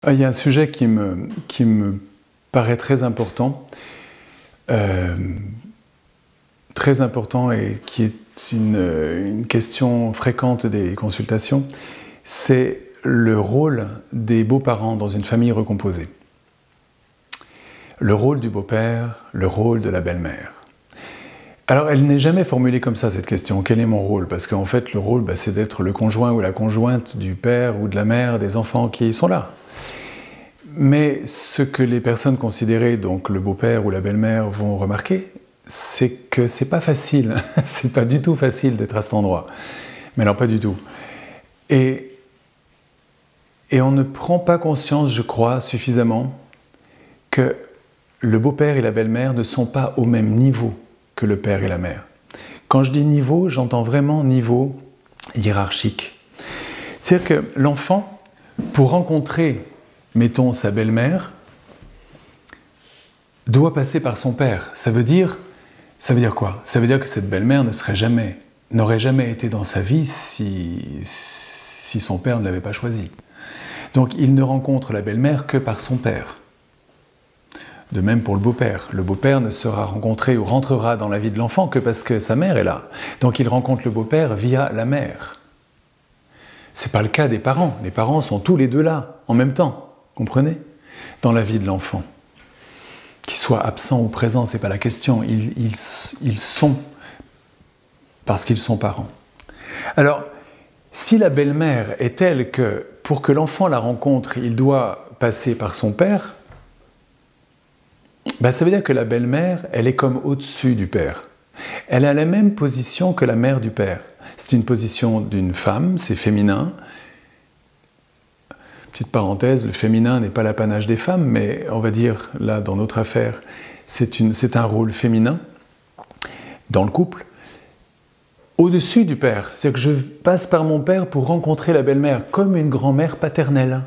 Il y a un sujet qui me paraît très important et qui est une question fréquente des consultations, c'est le rôle des beaux-parents dans une famille recomposée. Le rôle du beau-père, le rôle de la belle-mère. Alors, elle n'est jamais formulée comme ça, cette question. Quel est mon rôle? Parce qu'en fait, le rôle, c'est d'être le conjoint ou la conjointe du père ou de la mère des enfants qui sont là. Mais ce que les personnes considérées, donc le beau-père ou la belle-mère, vont remarquer, c'est que c'est pas facile. C'est pas du tout facile d'être à cet endroit. Mais alors, pas du tout. Et on ne prend pas conscience, je crois, suffisamment, que le beau-père et la belle-mère ne sont pas au même niveau que le père et la mère. Quand je dis niveau, j'entends vraiment niveau hiérarchique. C'est-à-dire que l'enfant, pour rencontrer, mettons, sa belle-mère, doit passer par son père. Ça veut dire quoi? Ça veut dire que cette belle-mère n'aurait jamais été dans sa vie si son père ne l'avait pas choisie. Donc il ne rencontre la belle-mère que par son père. De même pour le beau-père. Le beau-père ne sera rencontré ou rentrera dans la vie de l'enfant que parce que sa mère est là. Donc il rencontre le beau-père via la mère. Ce n'est pas le cas des parents. Les parents sont tous les deux là, en même temps, comprenez? Dans la vie de l'enfant. Qu'ils soient absents ou présents, ce n'est pas la question. Ils sont parce qu'ils sont parents. Alors, si la belle-mère est telle que, pour que l'enfant la rencontre, il doit passer par son père, ça veut dire que la belle-mère, elle est comme au-dessus du père. Elle a la même position que la mère du père. C'est une position d'une femme, c'est féminin. Petite parenthèse, le féminin n'est pas l'apanage des femmes, mais on va dire, là, dans notre affaire, c'est un rôle féminin dans le couple. Au-dessus du père, c'est-à-dire que je passe par mon père pour rencontrer la belle-mère, comme une grand-mère paternelle.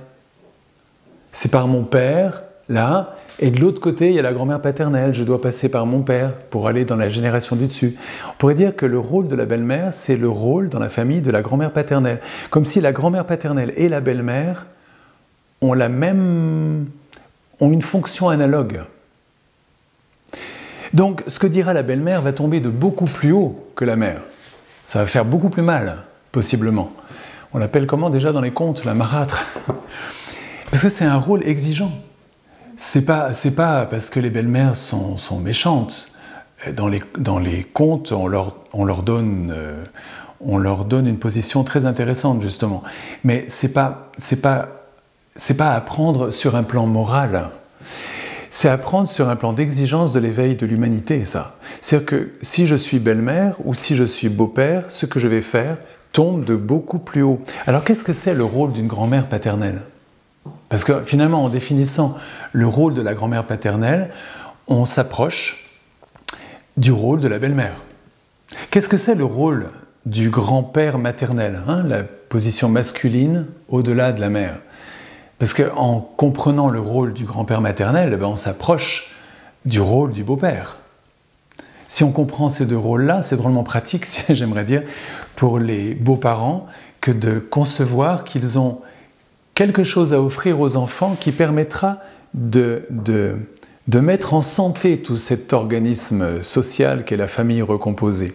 C'est par mon père, là, et de l'autre côté, il y a la grand-mère paternelle. Je dois passer par mon père pour aller dans la génération du dessus. On pourrait dire que le rôle de la belle-mère, c'est le rôle dans la famille de la grand-mère paternelle. Comme si la grand-mère paternelle et la belle-mère ont une fonction analogue. Donc, ce que dira la belle-mère va tomber de beaucoup plus haut que la mère. Ça va faire beaucoup plus mal, possiblement. On l'appelle comment déjà dans les contes? La marâtre. Parce que c'est un rôle exigeant. C'est pas parce que les belles-mères sont méchantes. Dans les contes, on leur donne une position très intéressante, justement. Mais c'est pas à prendre sur un plan moral. C'est à prendre sur un plan d'exigence de l'éveil de l'humanité, ça. C'est-à-dire que si je suis belle-mère ou si je suis beau-père, ce que je vais faire tombe de beaucoup plus haut. Alors qu'est-ce que c'est le rôle d'une grand-mère paternelle? Parce que finalement, en définissant le rôle de la grand-mère paternelle, on s'approche du rôle de la belle-mère. Qu'est-ce que c'est le rôle du grand-père maternel, la position masculine au-delà de la mère? Parce qu'en comprenant le rôle du grand-père maternel, on s'approche du rôle du beau-père. Si on comprend ces deux rôles-là, c'est drôlement pratique, j'aimerais dire, pour les beaux-parents, que de concevoir qu'ils ont quelque chose à offrir aux enfants qui permettra de mettre en santé tout cet organisme social qu'est la famille recomposée.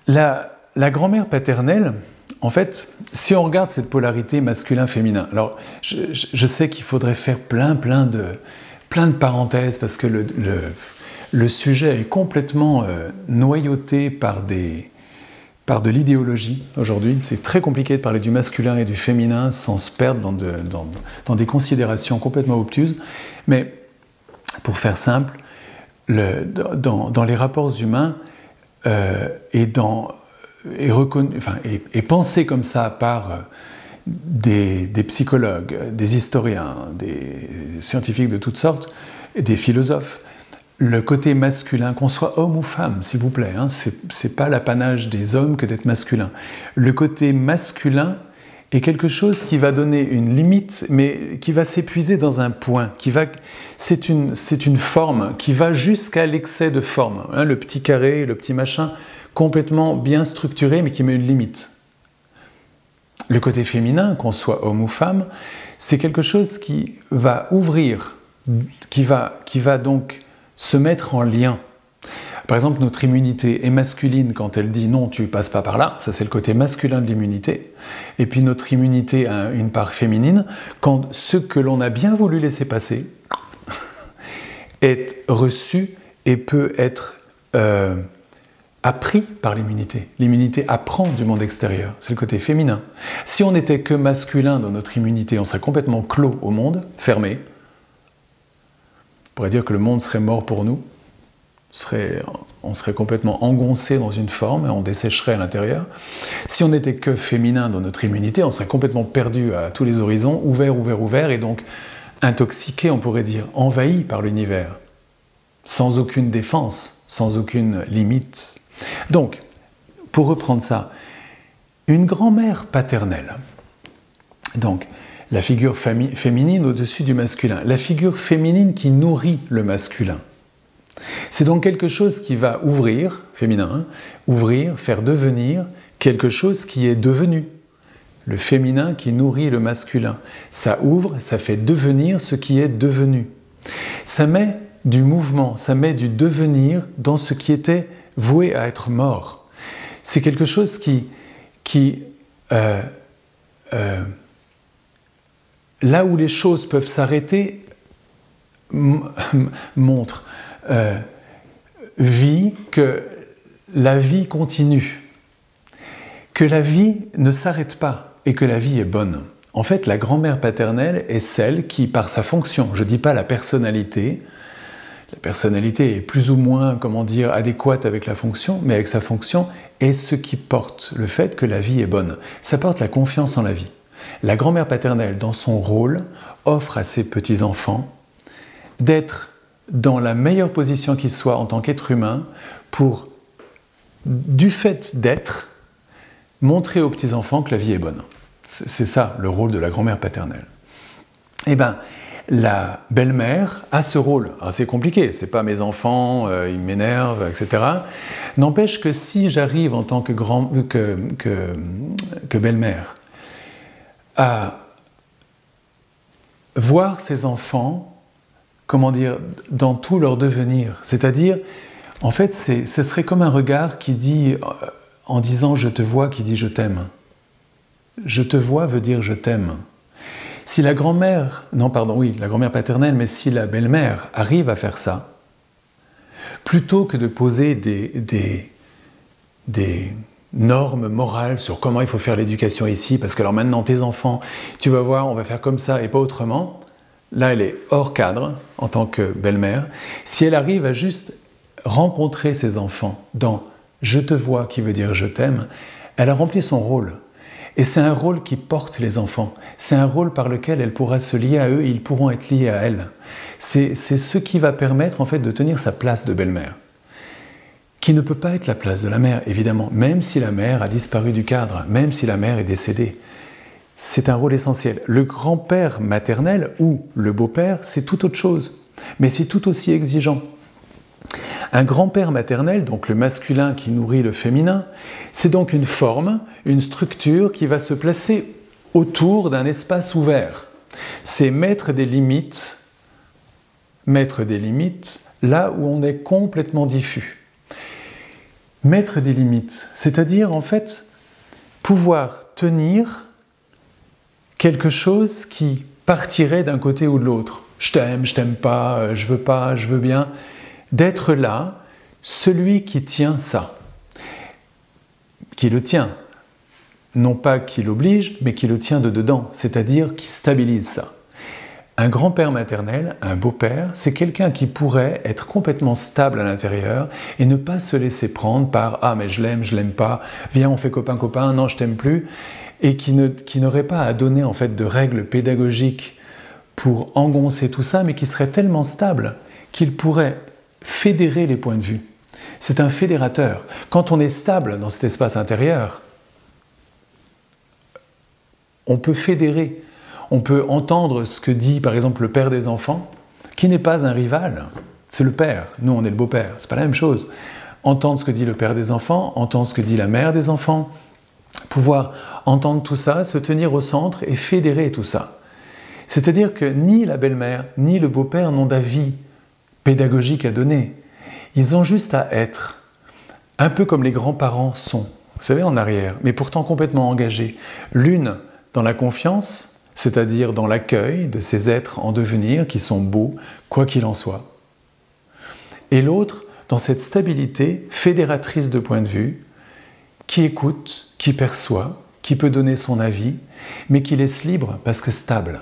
La grand-mère paternelle, en fait, si on regarde cette polarité masculin-féminin, alors je sais qu'il faudrait faire plein de parenthèses parce que le sujet est complètement noyauté par de l'idéologie aujourd'hui. C'est très compliqué de parler du masculin et du féminin sans se perdre dans des considérations complètement obtuses. Mais pour faire simple, dans les rapports humains et pensé comme ça par des psychologues, des historiens, des scientifiques de toutes sortes, des philosophes, le côté masculin, qu'on soit homme ou femme, s'il vous plaît, c'est pas l'apanage des hommes que d'être masculin. Le côté masculin est quelque chose qui va donner une limite, mais qui va s'épuiser dans un point. C'est une forme qui va jusqu'à l'excès de forme. Le petit carré, le petit machin, complètement bien structuré, mais qui met une limite. Le côté féminin, qu'on soit homme ou femme, c'est quelque chose qui va ouvrir, qui va donc se mettre en lien. Par exemple, notre immunité est masculine quand elle dit non, tu passes pas par là, ça c'est le côté masculin de l'immunité. Et puis notre immunité a une part féminine quand ce que l'on a bien voulu laisser passer est reçu et peut être appris par l'immunité. L'immunité apprend du monde extérieur, c'est le côté féminin. Si on n'était que masculin dans notre immunité, on serait complètement clos au monde, fermé. On pourrait dire que le monde serait mort pour nous. On serait complètement engoncé dans une forme et on dessécherait à l'intérieur. Si on n'était que féminin dans notre immunité, on serait complètement perdu à tous les horizons, ouvert, et donc intoxiqué, on pourrait dire, envahi par l'univers, sans aucune défense, sans aucune limite. Donc, pour reprendre ça, une grand-mère paternelle, donc la figure féminine au-dessus du masculin, la figure féminine qui nourrit le masculin. C'est donc quelque chose qui va ouvrir, féminin, hein, ouvrir, faire devenir quelque chose qui est devenu. Le féminin qui nourrit le masculin. Ça ouvre, ça fait devenir ce qui est devenu. Ça met du mouvement, ça met du devenir dans ce qui était voué à être mort. C'est quelque chose qui là où les choses peuvent s'arrêter, montre vie, que la vie continue, que la vie ne s'arrête pas et que la vie est bonne. En fait, la grand-mère paternelle est celle qui, par sa fonction, je ne dis pas la personnalité est plus ou moins, comment dire, adéquate avec la fonction, mais avec sa fonction, est ce qui porte le fait que la vie est bonne. Ça porte la confiance en la vie. La grand-mère paternelle, dans son rôle, offre à ses petits-enfants d'être dans la meilleure position qu'il soit en tant qu'être humain pour, du fait d'être, montrer aux petits-enfants que la vie est bonne. C'est ça le rôle de la grand-mère paternelle. Eh bien, la belle-mère a ce rôle. Alors c'est compliqué, c'est pas mes enfants, ils m'énervent, etc. N'empêche que si j'arrive en tant que belle-mère à voir ces enfants, comment dire, dans tout leur devenir. C'est-à-dire, en fait, ce serait comme un regard qui dit, en disant « je te vois », qui dit « je t'aime ». Je te vois veut dire « je t'aime ». Si la grand-mère, non pardon, oui, la grand-mère paternelle, mais si la belle-mère arrive à faire ça, plutôt que de poser des normes morales sur comment il faut faire l'éducation ici, parce que alors maintenant tes enfants, tu vas voir, on va faire comme ça et pas autrement, là elle est hors cadre en tant que belle-mère. Si elle arrive à juste rencontrer ses enfants dans « je te vois » qui veut dire « je t'aime », elle a rempli son rôle. Et c'est un rôle qui porte les enfants. C'est un rôle par lequel elle pourra se lier à eux et ils pourront être liés à elle. C'est ce qui va permettre en fait de tenir sa place de belle-mère. Qui ne peut pas être la place de la mère, évidemment, même si la mère a disparu du cadre, même si la mère est décédée. C'est un rôle essentiel. Le grand-père maternel ou le beau-père, c'est tout autre chose, mais c'est tout aussi exigeant. Un grand-père maternel, donc le masculin qui nourrit le féminin, c'est donc une forme, une structure qui va se placer autour d'un espace ouvert. C'est mettre des limites là où on est complètement diffus. Mettre des limites, c'est-à-dire en fait pouvoir tenir quelque chose qui partirait d'un côté ou de l'autre. Je t'aime pas, je veux bien. D'être là, celui qui tient ça, qui le tient, non pas qui l'oblige, mais qui le tient de dedans, c'est-à-dire qui stabilise ça. Un grand-père maternel, un beau-père, c'est quelqu'un qui pourrait être complètement stable à l'intérieur et ne pas se laisser prendre par « ah mais je l'aime pas, viens on fait copain-copain, non je t'aime plus » et qui n'aurait pas à donner en fait de règles pédagogiques pour engoncer tout ça, mais qui serait tellement stable qu'il pourrait fédérer les points de vue. C'est un fédérateur. Quand on est stable dans cet espace intérieur, on peut fédérer. On peut entendre ce que dit par exemple le père des enfants, qui n'est pas un rival, c'est le père. Nous on est le beau-père, c'est pas la même chose. Entendre ce que dit le père des enfants, entendre ce que dit la mère des enfants, pouvoir entendre tout ça, se tenir au centre et fédérer tout ça. C'est-à-dire que ni la belle-mère ni le beau-père n'ont d'avis pédagogique à donner. Ils ont juste à être, un peu comme les grands-parents sont, vous savez, en arrière, mais pourtant complètement engagés. L'une dans la confiance, c'est-à-dire dans l'accueil de ces êtres en devenir qui sont beaux, quoi qu'il en soit. Et l'autre dans cette stabilité fédératrice de point de vue, qui écoute, qui perçoit, qui peut donner son avis, mais qui laisse libre parce que stable.